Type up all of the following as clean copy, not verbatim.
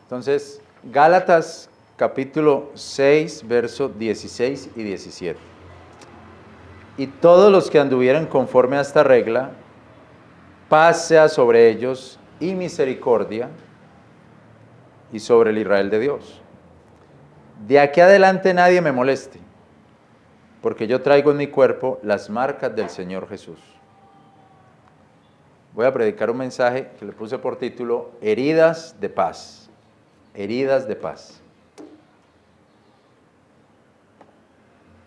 Entonces, Gálatas capítulo 6, versos 16 y 17. Y todos los que anduvieren conforme a esta regla, paz sea sobre ellos y misericordia, y sobre el Israel de Dios. De aquí adelante nadie me moleste, porque yo traigo en mi cuerpo las marcas del Señor Jesús. Voy a predicar un mensaje que le puse por título, Heridas de paz. Heridas de paz.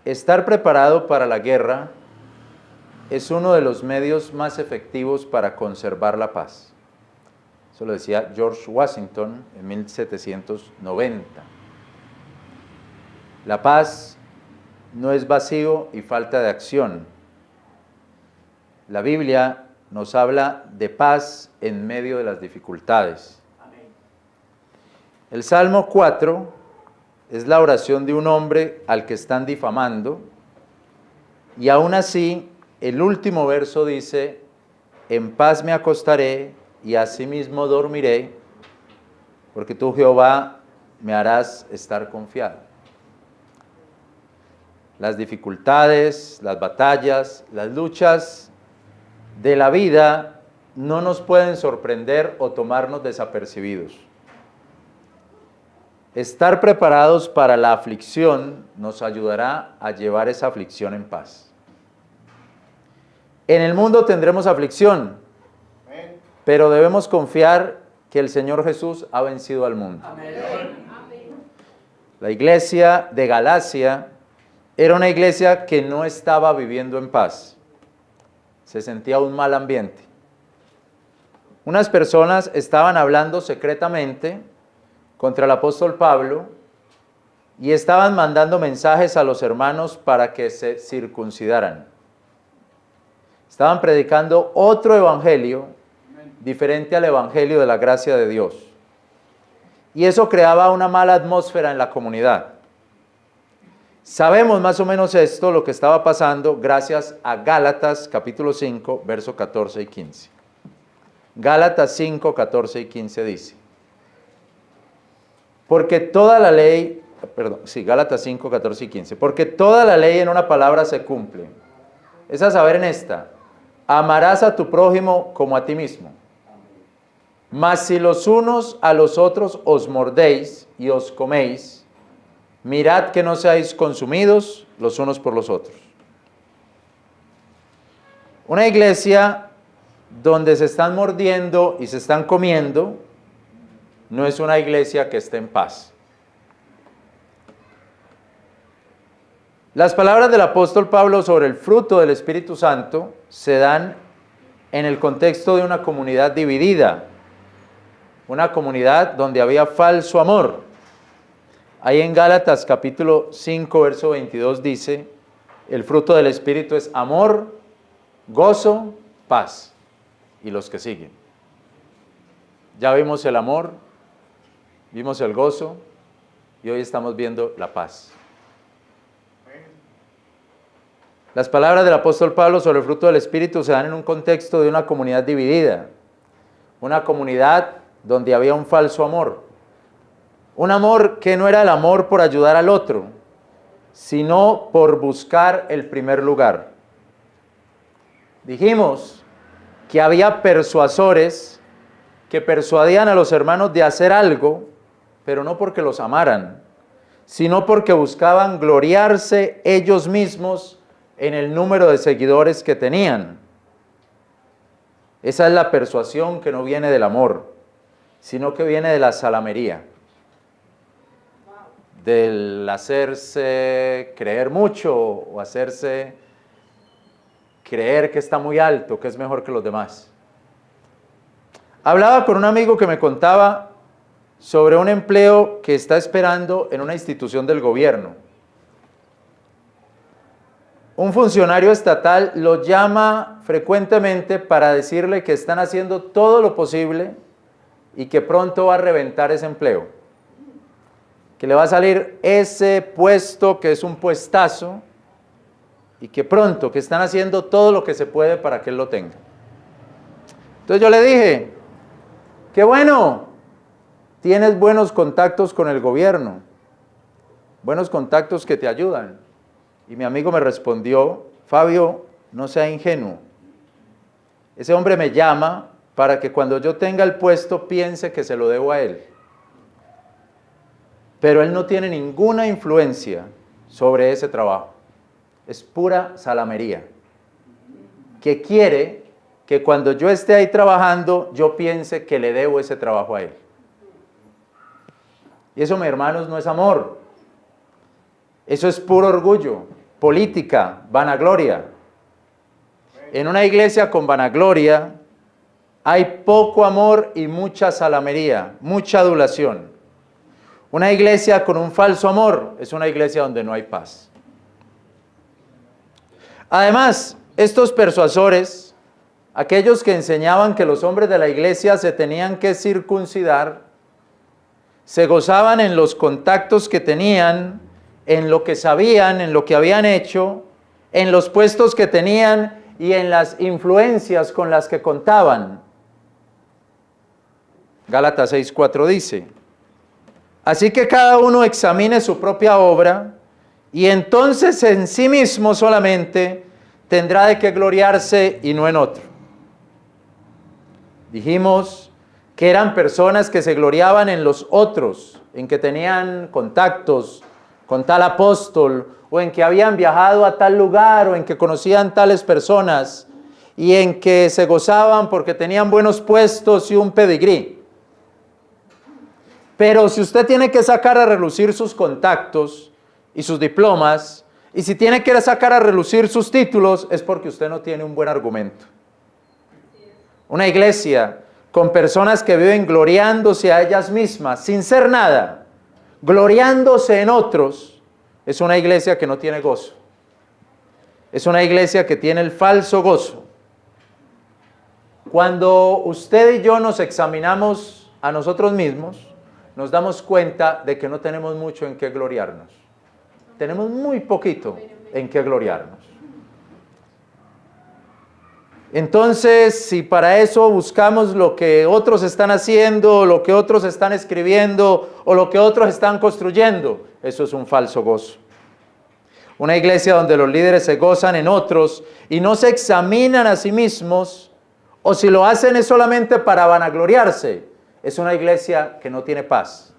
Estar preparado para la guerra es uno de los medios más efectivos para conservar la paz. Eso lo decía George Washington en 1790. La paz no es vacío y falta de acción. La Biblia nos habla de paz en medio de las dificultades. El Salmo 4 es la oración de un hombre al que están difamando, y aún así, el último verso dice, en paz me acostaré y asimismo dormiré, porque tú, Jehová, me harás estar confiado. Las dificultades, las batallas, las luchas de la vida no nos pueden sorprender o tomarnos desapercibidos. Estar preparados para la aflicción nos ayudará a llevar esa aflicción en paz. En el mundo tendremos aflicción, pero debemos confiar que el Señor Jesús ha vencido al mundo. La iglesia de Galacia era una iglesia que no estaba viviendo en paz. Se sentía un mal ambiente. Unas personas estaban hablando secretamente contra el apóstol Pablo y estaban mandando mensajes a los hermanos para que se circuncidaran. Estaban predicando otro evangelio diferente al evangelio de la gracia de Dios. Y eso creaba una mala atmósfera en la comunidad. Sabemos más o menos esto, lo que estaba pasando, gracias a Gálatas capítulo 5, versos 14 y 15. Gálatas 5, 14 y 15 dice, porque toda la ley, Gálatas 5, 14 y 15, porque toda la ley en una palabra se cumple. Es a saber en esta, amarás a tu prójimo como a ti mismo. Mas si los unos a los otros os mordéis y os coméis, mirad que no seáis consumidos los unos por los otros. Una iglesia donde se están mordiendo y se están comiendo, no es una iglesia que esté en paz. Las palabras del apóstol Pablo sobre el fruto del Espíritu Santo se dan en el contexto de una comunidad dividida, una comunidad donde había falso amor. Ahí en Gálatas capítulo 5, verso 22 dice, el fruto del Espíritu es amor, gozo, paz, y los que siguen. Ya vimos el amor, vimos el gozo, y hoy estamos viendo la paz. Las palabras del apóstol Pablo sobre el fruto del Espíritu se dan en un contexto de una comunidad dividida, una comunidad donde había un falso amor, un amor que no era el amor por ayudar al otro, sino por buscar el primer lugar. Dijimos que había persuasores que persuadían a los hermanos de hacer algo, pero no porque los amaran, sino porque buscaban gloriarse ellos mismos en el número de seguidores que tenían. Esa es la persuasión que no viene del amor, sino que viene de la salamería, del hacerse creer mucho o hacerse creer que está muy alto, que es mejor que los demás. Hablaba con un amigo que me contaba sobre un empleo que está esperando en una institución del gobierno. Un funcionario estatal lo llama frecuentemente para decirle que están haciendo todo lo posible y que pronto va a reventar ese empleo, que le va a salir ese puesto que es un puestazo y que pronto, que están haciendo todo lo que se puede para que él lo tenga. Entonces yo le dije, qué bueno, tienes buenos contactos con el gobierno, buenos contactos que te ayudan. Y mi amigo me respondió, Fabio, no sea ingenuo. Ese hombre me llama para que cuando yo tenga el puesto piense que se lo debo a él. Pero él no tiene ninguna influencia sobre ese trabajo. Es pura salamería. Que quiere que cuando yo esté ahí trabajando, yo piense que le debo ese trabajo a él. Y eso, mis hermanos, no es amor. Eso es puro orgullo, política, vanagloria. En una iglesia con vanagloria hay poco amor y mucha salamería, mucha adulación. Una iglesia con un falso amor es una iglesia donde no hay paz. Además, estos persuasores, aquellos que enseñaban que los hombres de la iglesia se tenían que circuncidar, se gozaban en los contactos que tenían, en lo que sabían, en lo que habían hecho, en los puestos que tenían y en las influencias con las que contaban. Gálatas 6:4 dice, así que cada uno examine su propia obra y entonces en sí mismo solamente tendrá de qué gloriarse y no en otro. Dijimos que eran personas que se gloriaban en los otros, en que tenían contactos con tal apóstol, o en que habían viajado a tal lugar, o en que conocían tales personas, y en que se gozaban porque tenían buenos puestos y un pedigrí. Pero si usted tiene que sacar a relucir sus contactos y sus diplomas, y si tiene que sacar a relucir sus títulos, es porque usted no tiene un buen argumento. Una iglesia con personas que viven gloriándose a ellas mismas, sin ser nada, gloriándose en otros, es una iglesia que no tiene gozo. Es una iglesia que tiene el falso gozo. Cuando usted y yo nos examinamos a nosotros mismos, nos damos cuenta de que no tenemos mucho en qué gloriarnos. Tenemos muy poquito en qué gloriarnos. Entonces, si para eso buscamos lo que otros están haciendo, lo que otros están escribiendo, o lo que otros están construyendo, eso es un falso gozo. Una iglesia donde los líderes se gozan en otros y no se examinan a sí mismos, o si lo hacen es solamente para vanagloriarse, es una iglesia que no tiene paz,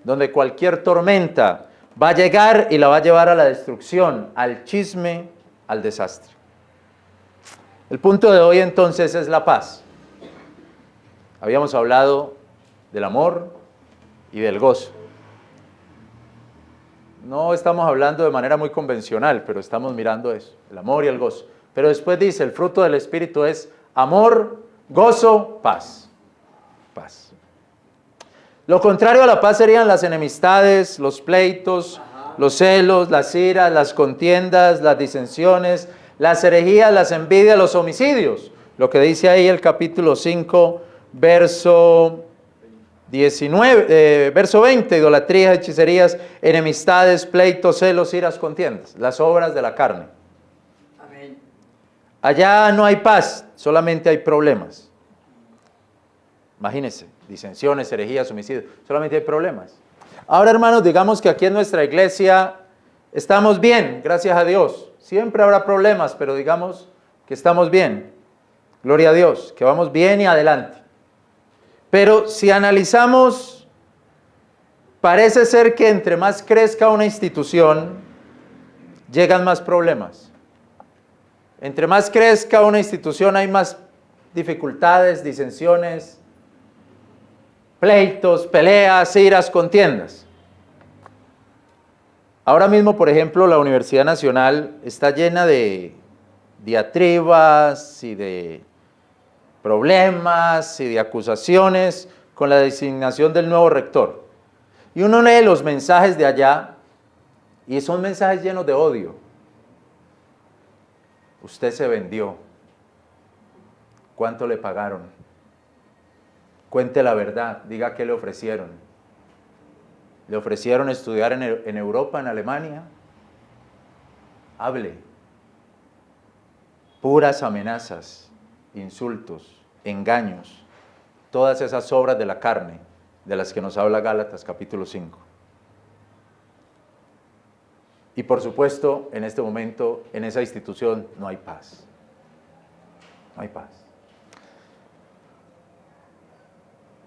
donde cualquier tormenta va a llegar y la va a llevar a la destrucción, al chisme, al desastre. El punto de hoy entonces es la paz. Habíamos hablado del amor y del gozo. No estamos hablando de manera muy convencional, pero estamos mirando eso, el amor y el gozo. Pero después dice, el fruto del Espíritu es amor, gozo, paz. Paz. Lo contrario a la paz serían las enemistades, los pleitos, los celos, las iras, las contiendas, las disensiones, las herejías, las envidias, los homicidios. Lo que dice ahí el capítulo 5, verso 19, verso 20, idolatrías, hechicerías, enemistades, pleitos, celos, iras, contiendas, las obras de la carne. Amén. Allá no hay paz, solamente hay problemas. Imagínense, disensiones, herejías, homicidios, solamente hay problemas. Ahora, hermanos, digamos que aquí en nuestra iglesia estamos bien, gracias a Dios. Siempre habrá problemas, pero digamos que estamos bien. Gloria a Dios, que vamos bien y adelante. Pero si analizamos, parece ser que entre más crezca una institución, llegan más problemas. Entre más crezca una institución, hay más dificultades, disensiones, pleitos, peleas, iras, contiendas. Ahora mismo, por ejemplo, la Universidad Nacional está llena de diatribas y de problemas y de acusaciones con la designación del nuevo rector. Y uno lee los mensajes de allá y son mensajes llenos de odio. Usted se vendió. ¿Cuánto le pagaron? Cuente la verdad, diga qué le ofrecieron. ¿Le ofrecieron estudiar en Europa, en Alemania? Hable. Puras amenazas, insultos, engaños, todas esas obras de la carne de las que nos habla Gálatas capítulo 5. Y por supuesto, en este momento, en esa institución no hay paz. No hay paz.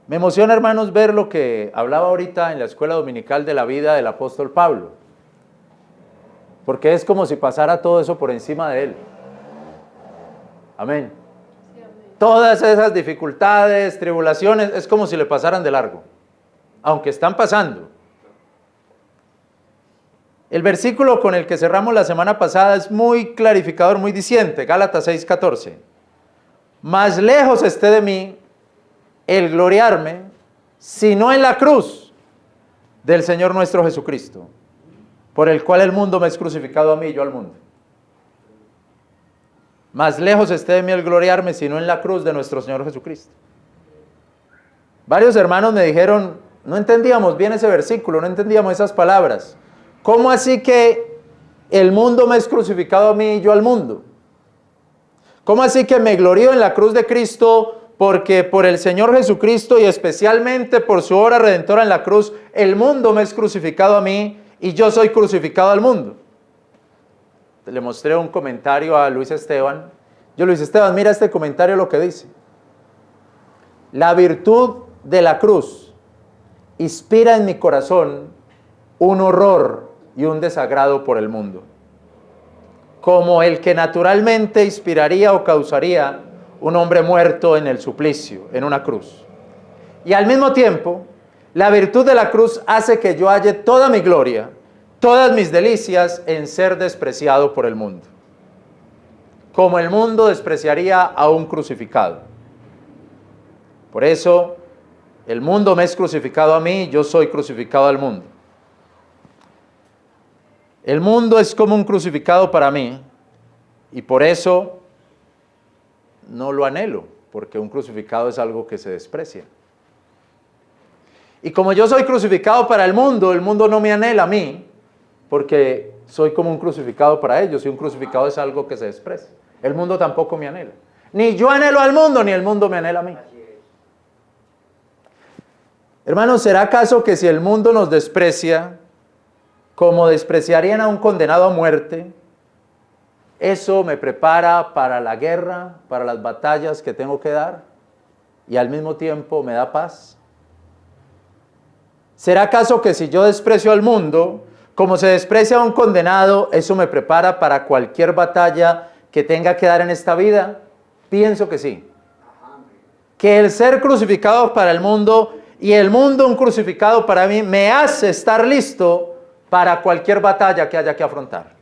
Me emociona, hermanos, ver lo que hablaba ahorita en la escuela dominical de la vida del apóstol Pablo. Porque es como si pasara todo eso por encima de él. Amén. Sí, amén. Todas esas dificultades, tribulaciones, es como si le pasaran de largo. Aunque están pasando. El versículo con el que cerramos la semana pasada es muy clarificador, muy diciente. Gálatas 6:14. Más lejos esté de mí el gloriarme, sino en la cruz del Señor nuestro Jesucristo, por el cual el mundo me es crucificado a mí y yo al mundo. Más lejos esté de mí el gloriarme, sino en la cruz de nuestro Señor Jesucristo. Varios hermanos me dijeron, no entendíamos bien ese versículo, no entendíamos esas palabras. ¿Cómo así que el mundo me es crucificado a mí y yo al mundo? ¿Cómo así que me glorío en la cruz de Cristo porque por el Señor Jesucristo y especialmente por su obra redentora en la cruz, el mundo me es crucificado a mí y yo soy crucificado al mundo? Le mostré un comentario a Luis Esteban. Luis Esteban, mira este comentario lo que dice. La virtud de la cruz inspira en mi corazón un horror y un desagrado por el mundo, como el que naturalmente inspiraría o causaría un hombre muerto en el suplicio, en una cruz. Y al mismo tiempo, la virtud de la cruz hace que yo halle toda mi gloria, todas mis delicias en ser despreciado por el mundo, como el mundo despreciaría a un crucificado. Por eso, el mundo me es crucificado a mí, yo soy crucificado al mundo. El mundo es como un crucificado para mí y por eso no lo anhelo, porque un crucificado es algo que se desprecia. Y como yo soy crucificado para el mundo no me anhela a mí, porque soy como un crucificado para ellos, y un crucificado es algo que se desprecia. El mundo tampoco me anhela. Ni yo anhelo al mundo, ni el mundo me anhela a mí. Hermanos, ¿será acaso que si el mundo nos desprecia, como despreciarían a un condenado a muerte, eso me prepara para la guerra, para las batallas que tengo que dar, y al mismo tiempo me da paz? ¿Será acaso que si yo desprecio al mundo, como se desprecia a un condenado, eso me prepara para cualquier batalla que tenga que dar en esta vida? Pienso que sí. Que el ser crucificado para el mundo y el mundo un crucificado para mí me hace estar listo para cualquier batalla que haya que afrontar.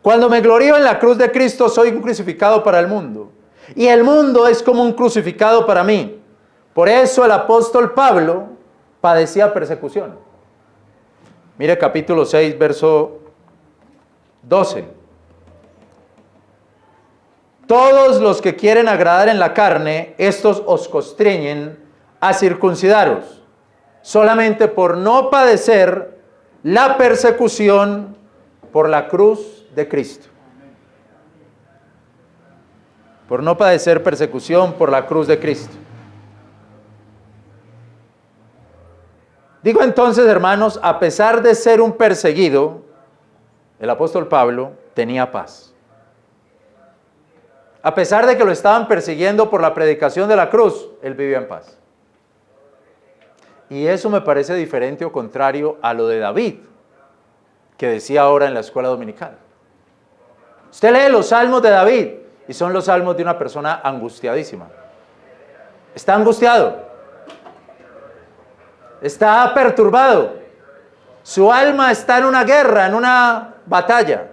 Cuando me glorío en la cruz de Cristo, soy un crucificado para el mundo. Y el mundo es como un crucificado para mí. Por eso el apóstol Pablo padecía persecución. Mire capítulo 6, verso 12. Todos los que quieren agradar en la carne, estos os constriñen a circuncidaros, solamente por no padecer la persecución por la cruz de Cristo. Por no padecer persecución por la cruz de Cristo. Digo entonces, hermanos, a pesar de ser un perseguido, el apóstol Pablo tenía paz. A pesar de que lo estaban persiguiendo por la predicación de la cruz, él vivía en paz. Y eso me parece diferente o contrario a lo de David, que decía ahora en la escuela dominical. Usted lee los salmos de David y son los salmos de una persona angustiadísima. Está angustiado. Está perturbado. Su alma está en una guerra, en una batalla,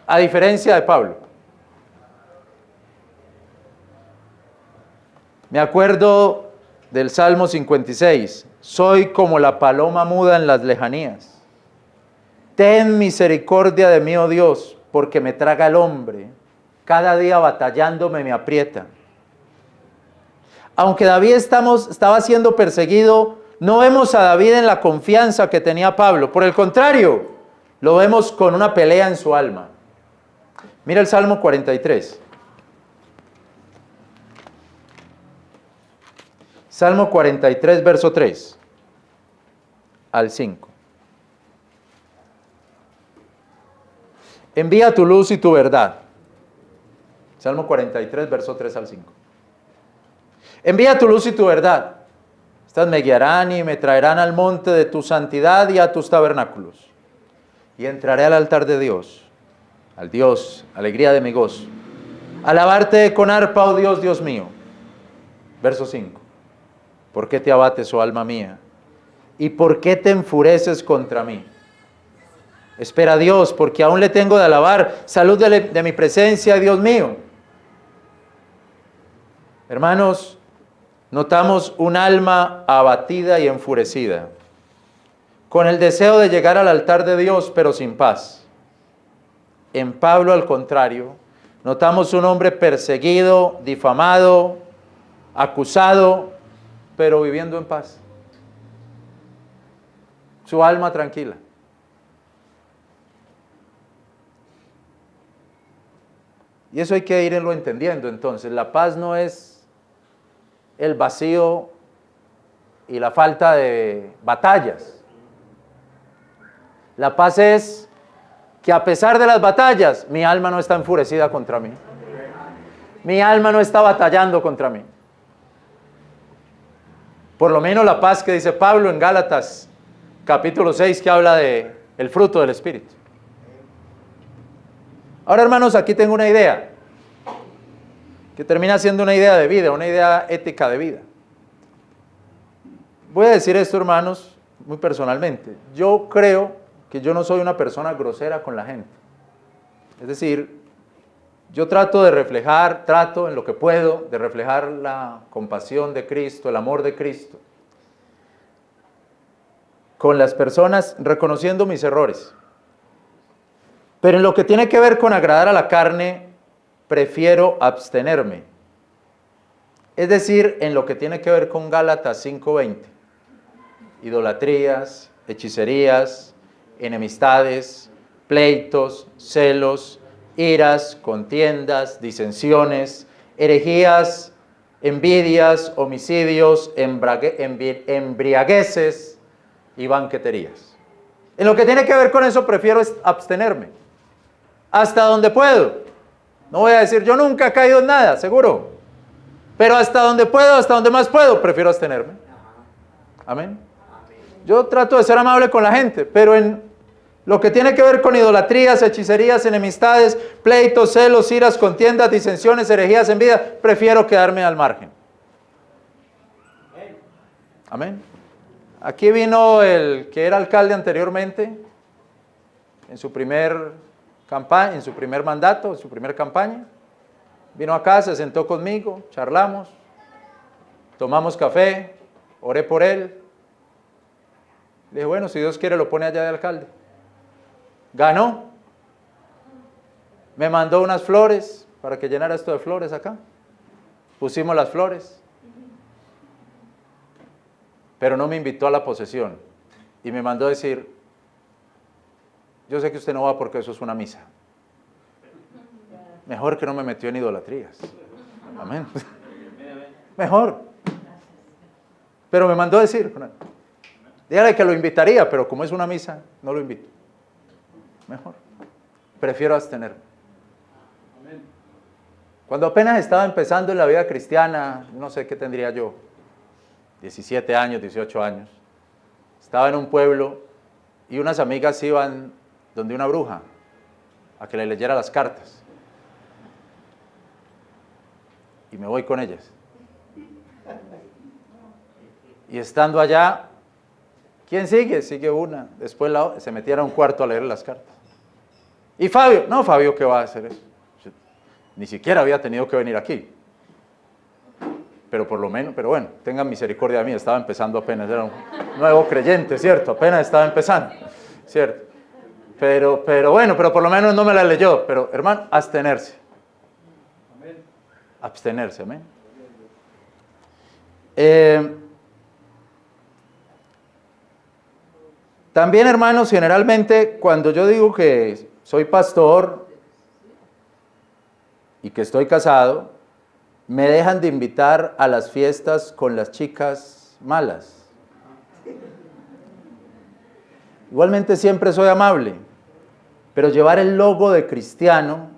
a diferencia de Pablo. Me acuerdo del Salmo 56. Soy como la paloma muda en las lejanías. Ten misericordia de mí, oh Dios, porque me traga el hombre. Cada día batallándome me aprieta. Aunque David estaba siendo perseguido, no vemos a David en la confianza que tenía Pablo. Por el contrario, lo vemos con una pelea en su alma. Mira el Salmo 43. Salmo 43, verso 3 al 5. Envía tu luz y tu verdad. Salmo 43, verso 3 al 5. Envía tu luz y tu verdad. Estas me guiarán y me traerán al monte de tu santidad y a tus tabernáculos. Y entraré al altar de Dios, al Dios, alegría de mi gozo. Alabarte con arpa, oh Dios, Dios mío. Verso 5. ¿Por qué te abates, oh alma mía? ¿Y por qué te enfureces contra mí? Espera a Dios, porque aún le tengo de alabar. Salud de mi presencia, Dios mío. Hermanos, notamos un alma abatida y enfurecida, con el deseo de llegar al altar de Dios, pero sin paz. En Pablo, al contrario, notamos un hombre perseguido, difamado, acusado, pero viviendo en paz. Su alma tranquila. Y eso hay que irlo entendiendo. Entonces, la paz no es el vacío y la falta de batallas. La paz es que a pesar de las batallas, mi alma no está enfurecida contra mí. Mi alma no está batallando contra mí. Por lo menos la paz que dice Pablo en Gálatas, capítulo 6, que habla de el fruto del Espíritu. Ahora, hermanos, aquí tengo una idea, que termina siendo una idea de vida, una idea ética de vida. Voy a decir esto, hermanos, muy personalmente. Yo creo que yo no soy una persona grosera con la gente. Es decir, yo trato en lo que puedo, de reflejar la compasión de Cristo, el amor de Cristo, con las personas, reconociendo mis errores. Pero en lo que tiene que ver con agradar a la carne, prefiero abstenerme. Es decir, en lo que tiene que ver con Gálatas 5:20, idolatrías, hechicerías, enemistades, pleitos, celos, iras, contiendas, disensiones, herejías, envidias, homicidios, embriagueces y banqueterías. En lo que tiene que ver con eso, prefiero abstenerme. Hasta donde puedo. No voy a decir, yo nunca he caído en nada, seguro. Pero hasta donde puedo, hasta donde más puedo, prefiero abstenerme. Amén. Yo trato de ser amable con la gente, pero en lo que tiene que ver con idolatrías, hechicerías, enemistades, pleitos, celos, iras, contiendas, disensiones, herejías, envidias, prefiero quedarme al margen. Amén. Aquí vino el que era alcalde anteriormente, en su primer campaña, en su primer mandato, en su primer campaña. Vino acá, se sentó conmigo, charlamos, tomamos café, oré por él. Le dije, bueno, si Dios quiere lo pone allá de alcalde. Ganó. Me mandó unas flores para que llenara esto de flores acá. Pusimos las flores. Pero no me invitó a la posesión. Y me mandó a decir, yo sé que usted no va porque eso es una misa. Mejor que no me metió en idolatrías. Amén. Mejor. Pero me mandó a decir, dígale que lo invitaría, pero como es una misa, no lo invito. Mejor. Prefiero abstenerme. Cuando apenas estaba empezando en la vida cristiana, no sé qué tendría yo, 17 años, 18 años, estaba en un pueblo y unas amigas iban donde una bruja a que le leyera las cartas. Y me voy con ellas. Y estando allá, ¿quién sigue? Sigue una. Después se metieron a un cuarto a leer las cartas. ¿Y Fabio? No, Fabio, ¿qué va a hacer eso? Ni siquiera había tenido que venir aquí. Pero por lo menos, pero bueno, tengan misericordia de mí, estaba empezando apenas, era un nuevo creyente, ¿cierto? Apenas estaba empezando, ¿cierto? Pero bueno, pero por lo menos no me la leyó. Pero hermano, abstenerse. Abstenerse, amén. También, hermanos, generalmente cuando yo digo que soy pastor y que estoy casado, me dejan de invitar a las fiestas con las chicas malas. Igualmente siempre soy amable, pero llevar el logo de cristiano,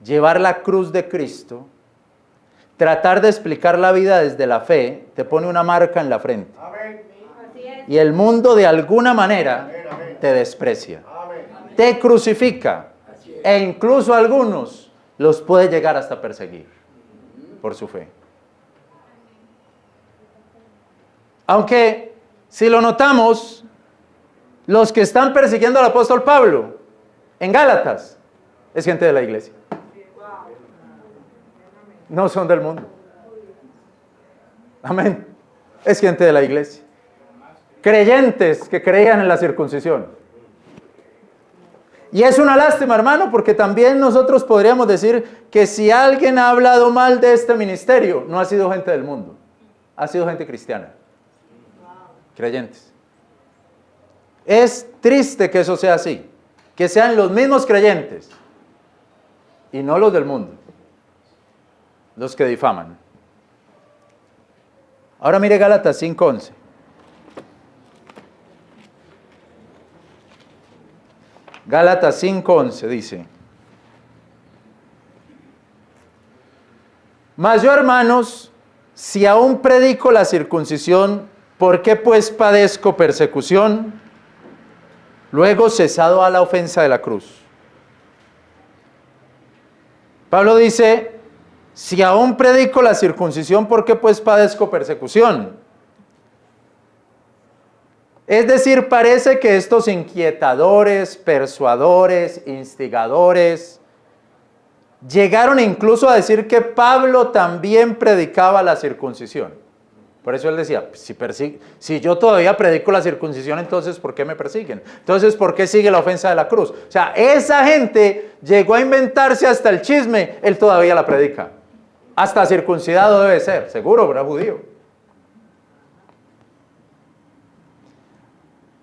llevar la cruz de Cristo, tratar de explicar la vida desde la fe, te pone una marca en la frente. Amén. Y el mundo de alguna manera te desprecia, te crucifica e incluso a algunos los puede llegar hasta perseguir por su fe. Aunque, si lo notamos, los que están persiguiendo al apóstol Pablo en Gálatas es gente de la iglesia. No son del mundo. Amén. Es gente de la iglesia. Creyentes que creían en la circuncisión. Y es una lástima, hermano, porque también nosotros podríamos decir que si alguien ha hablado mal de este ministerio, no ha sido gente del mundo, ha sido gente cristiana. Creyentes. Es triste que eso sea así, que sean los mismos creyentes y no los del mundo, los que difaman. Ahora mire Gálatas 5:11. Gálatas 5:11 dice: Mas yo, hermanos, si aún predico la circuncisión, ¿por qué pues padezco persecución? Luego cesado a la ofensa de la cruz. Pablo dice: si aún predico la circuncisión, ¿por qué pues padezco persecución? Es decir, parece que estos inquietadores, persuadores, instigadores, llegaron incluso a decir que Pablo también predicaba la circuncisión. Por eso él decía, si yo todavía predico la circuncisión, entonces ¿por qué me persiguen? Entonces, ¿por qué sigue la ofensa de la cruz? O sea, esa gente llegó a inventarse hasta el chisme, él todavía la predica. Hasta circuncidado debe ser, seguro, era judío.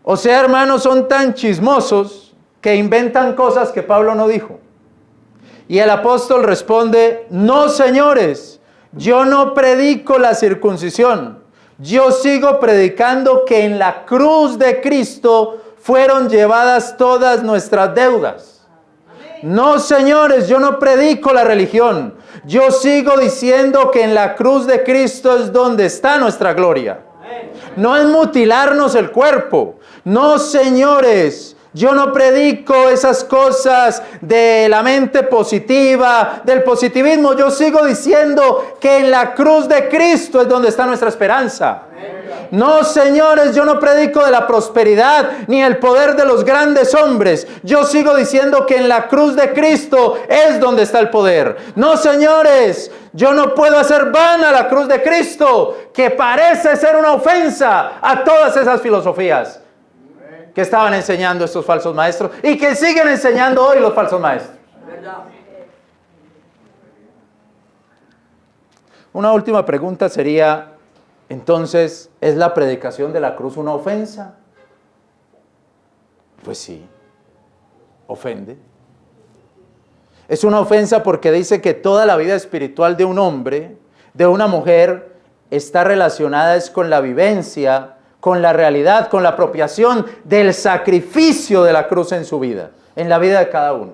O sea, hermanos, son tan chismosos que inventan cosas que Pablo no dijo. Y el apóstol responde: no, señores, yo no predico la circuncisión. Yo sigo predicando que en la cruz de Cristo fueron llevadas todas nuestras deudas. No, señores, yo no predico la religión. Yo sigo diciendo que en la cruz de Cristo es donde está nuestra gloria. No es mutilarnos el cuerpo. No, señores, yo no predico esas cosas de la mente positiva, del positivismo. Yo sigo diciendo que en la cruz de Cristo es donde está nuestra esperanza. No, señores, yo no predico de la prosperidad ni el poder de los grandes hombres. Yo sigo diciendo que en la cruz de Cristo es donde está el poder. No, señores, yo no puedo hacer vana la cruz de Cristo, que parece ser una ofensa a todas esas filosofías que estaban enseñando estos falsos maestros y que siguen enseñando hoy los falsos maestros. Una última pregunta sería: entonces, ¿es la predicación de la cruz una ofensa? Pues sí, ofende. Es una ofensa porque dice que toda la vida espiritual de un hombre, de una mujer, está relacionada es con la vivencia, con la realidad, con la apropiación del sacrificio de la cruz en su vida, en la vida de cada uno.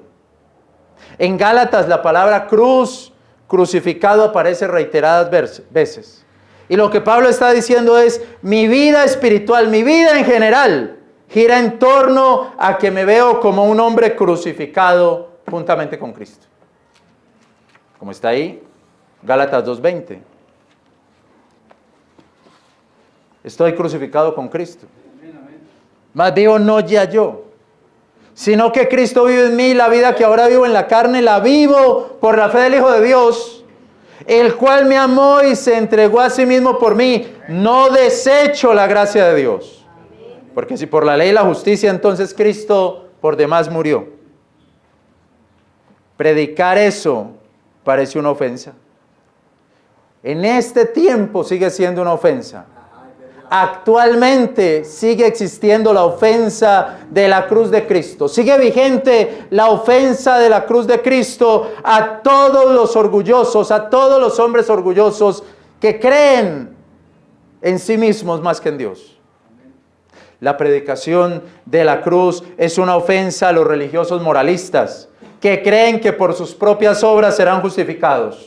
En Gálatas la palabra cruz, crucificado, aparece reiteradas veces. Y lo que Pablo está diciendo es: mi vida espiritual, mi vida en general, gira en torno a que me veo como un hombre crucificado juntamente con Cristo. Como está ahí, Gálatas 2:20. Estoy crucificado con Cristo. Mas vivo no ya yo, sino que Cristo vive en mí. La vida que ahora vivo en la carne, la vivo por la fe del Hijo de Dios, el cual me amó y se entregó a sí mismo por mí. No desecho la gracia de Dios. Porque si por la ley y la justicia, entonces Cristo por demás murió. Predicar eso parece una ofensa. En este tiempo sigue siendo una ofensa. Actualmente sigue existiendo la ofensa de la cruz de Cristo. Sigue vigente la ofensa de la cruz de Cristo a todos los orgullosos, a todos los hombres orgullosos que creen en sí mismos más que en Dios. La predicación de la cruz es una ofensa a los religiosos moralistas que creen que por sus propias obras serán justificados.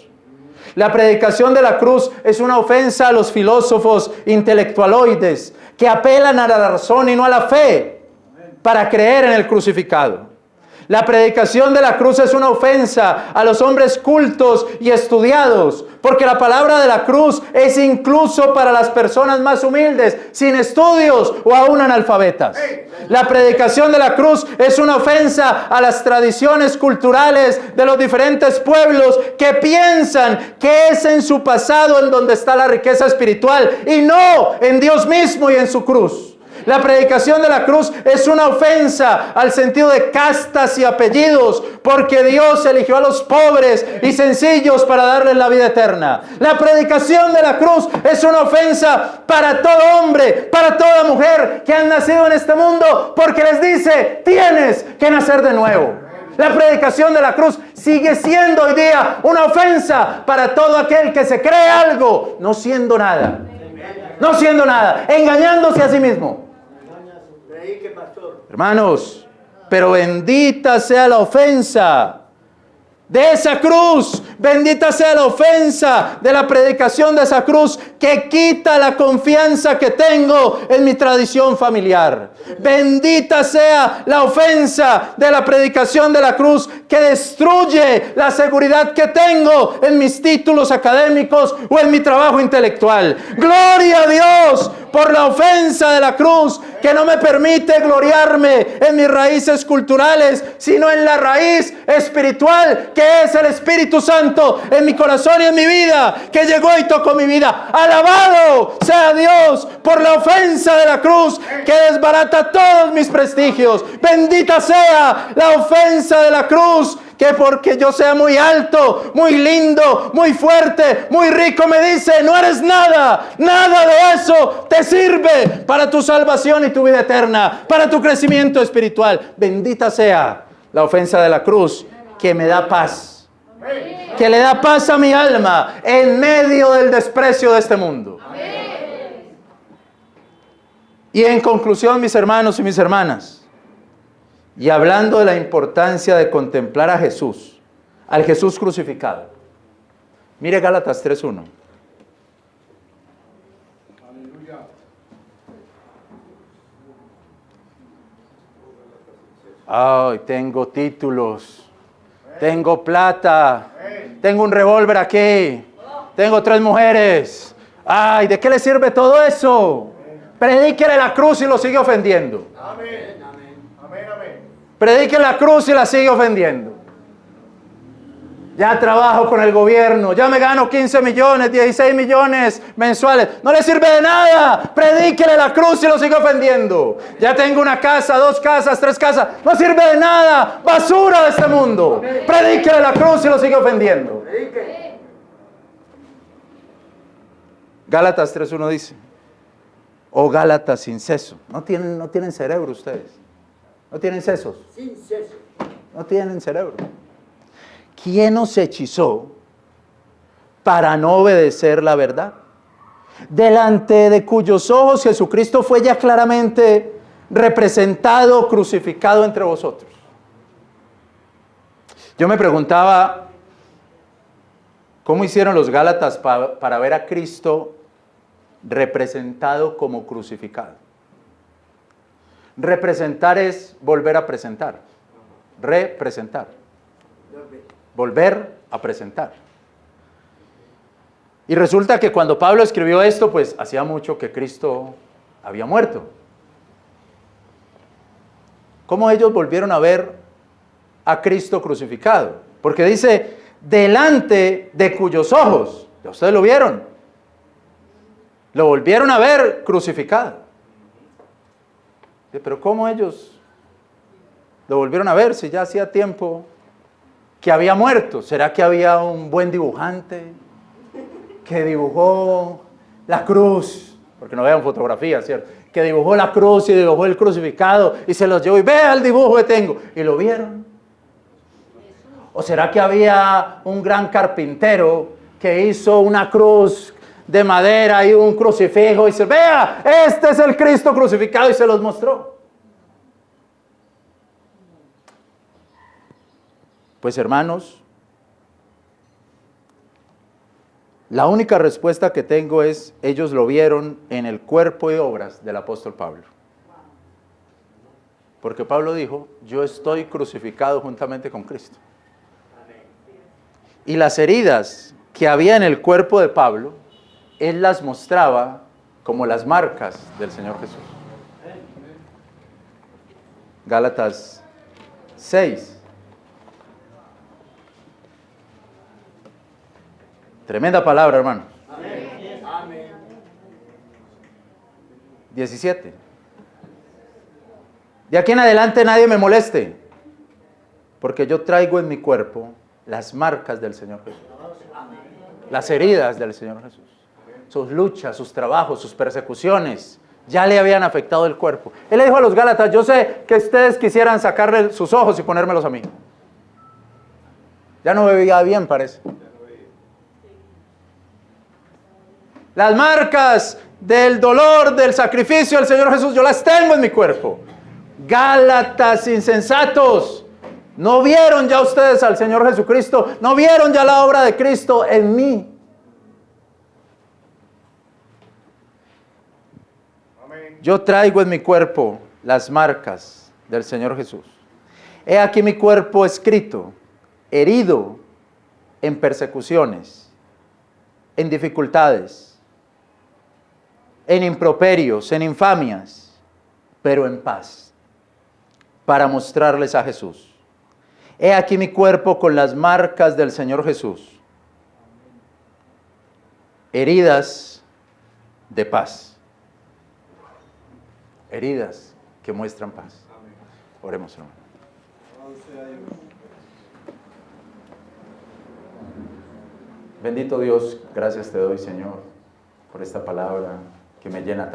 La predicación de la cruz es una ofensa a los filósofos intelectualoides que apelan a la razón y no a la fe para creer en el crucificado. La predicación de la cruz es una ofensa a los hombres cultos y estudiados, porque la palabra de la cruz es incluso para las personas más humildes, sin estudios o aún analfabetas. La predicación de la cruz es una ofensa a las tradiciones culturales de los diferentes pueblos que piensan que es en su pasado en donde está la riqueza espiritual y no en Dios mismo y en su cruz. La predicación de la cruz es una ofensa al sentido de castas y apellidos, porque Dios eligió a los pobres y sencillos para darles la vida eterna. La predicación de la cruz es una ofensa para todo hombre, para toda mujer que han nacido en este mundo, porque les dice, tienes que nacer de nuevo. La predicación de la cruz sigue siendo hoy día una ofensa para todo aquel que se cree algo, no siendo nada. No siendo nada, engañándose a sí mismo. Hermanos, pero bendita sea la ofensa de esa cruz, bendita sea la ofensa de la predicación de esa cruz que quita la confianza que tengo en mi tradición familiar. Bendita sea la ofensa de la predicación de la cruz que destruye la seguridad que tengo en mis títulos académicos o en mi trabajo intelectual. Gloria a Dios por la ofensa de la cruz que no me permite gloriarme en mis raíces culturales, sino en la raíz espiritual que es el Espíritu Santo en mi corazón y en mi vida, que llegó y tocó mi vida. Alabado sea Dios por la ofensa de la cruz que desbarata todos mis prestigios. Bendita sea la ofensa de la cruz que porque yo sea muy alto, muy lindo, muy fuerte, muy rico, me dice, no eres nada, nada de eso te sirve para tu salvación y tu vida eterna, para tu crecimiento espiritual. Bendita sea la ofensa de la cruz que me da paz, que le da paz a mi alma en medio del desprecio de este mundo. Y en conclusión, mis hermanos y mis hermanas, y hablando de la importancia de contemplar a Jesús, al Jesús crucificado, mire Gálatas 3:1. Ay, tengo títulos, tengo plata, tengo un revólver aquí, tengo 3 mujeres. Ay, ¿de qué le sirve todo eso? Predíquele la cruz y lo sigue ofendiendo. Predique la cruz y la sigue ofendiendo. Ya trabajo con el gobierno, ya me gano 15 millones, 16 millones mensuales. No le sirve de nada. Predíquele la cruz y lo sigue ofendiendo. Ya tengo una casa, 2 casas, 3 casas. No sirve de nada. Basura de este mundo. Predíquele la cruz y lo sigue ofendiendo. Gálatas 3:1 dice, oh Gálatas sin seso. No tienen cerebro ustedes. No tienen sesos. Sin seso. No tienen cerebro. ¿Quién os hechizó para no obedecer la verdad? Delante de cuyos ojos Jesucristo fue ya claramente representado, crucificado entre vosotros. Yo me preguntaba, ¿cómo hicieron los Gálatas para ver a Cristo representado como crucificado? Representar es volver a presentar. Representar. Volver a presentar. Y resulta que cuando Pablo escribió esto, pues hacía mucho que Cristo había muerto. ¿Cómo ellos volvieron a ver a Cristo crucificado? Porque dice, delante de cuyos ojos, ya ustedes lo vieron, lo volvieron a ver crucificado. Pero ¿cómo ellos lo volvieron a ver si ya hacía tiempo que había muerto? ¿Será que había un buen dibujante que dibujó la cruz porque no vean fotografías, ¿cierto? Que dibujó la cruz y dibujó el crucificado y se los llevó y vea el dibujo que tengo. ¿Y lo vieron? ¿O será que había un gran carpintero que hizo una cruz de madera y un crucifijo y dice, vea, este es el Cristo crucificado y se los mostró? Pues hermanos, la única respuesta que tengo es, ellos lo vieron en el cuerpo y obras del apóstol Pablo. Porque Pablo dijo, yo estoy crucificado juntamente con Cristo. Y las heridas que había en el cuerpo de Pablo, él las mostraba como las marcas del Señor Jesús. Gálatas 6. Tremenda palabra, hermano. Amén. 17. De aquí en adelante nadie me moleste, porque yo traigo en mi cuerpo las marcas del Señor Jesús. Las heridas del Señor Jesús. Sus luchas, sus trabajos, sus persecuciones, ya le habían afectado el cuerpo. Él le dijo a los Gálatas, yo sé que ustedes quisieran sacarle sus ojos y ponérmelos a mí. Ya no me veía bien, parece. Las marcas del dolor, del sacrificio del Señor Jesús, yo las tengo en mi cuerpo. Gálatas insensatos, ¿no vieron ya ustedes al Señor Jesucristo? ¿No vieron ya la obra de Cristo en mí? Amén. Yo traigo en mi cuerpo las marcas del Señor Jesús. He aquí mi cuerpo escrito, herido en persecuciones, en dificultades, en improperios, en infamias, pero en paz, para mostrarles a Jesús. He aquí mi cuerpo con las marcas del Señor Jesús, heridas de paz, heridas que muestran paz. Oremos, hermano. Bendito Dios, gracias te doy, Señor, por esta palabra que me llena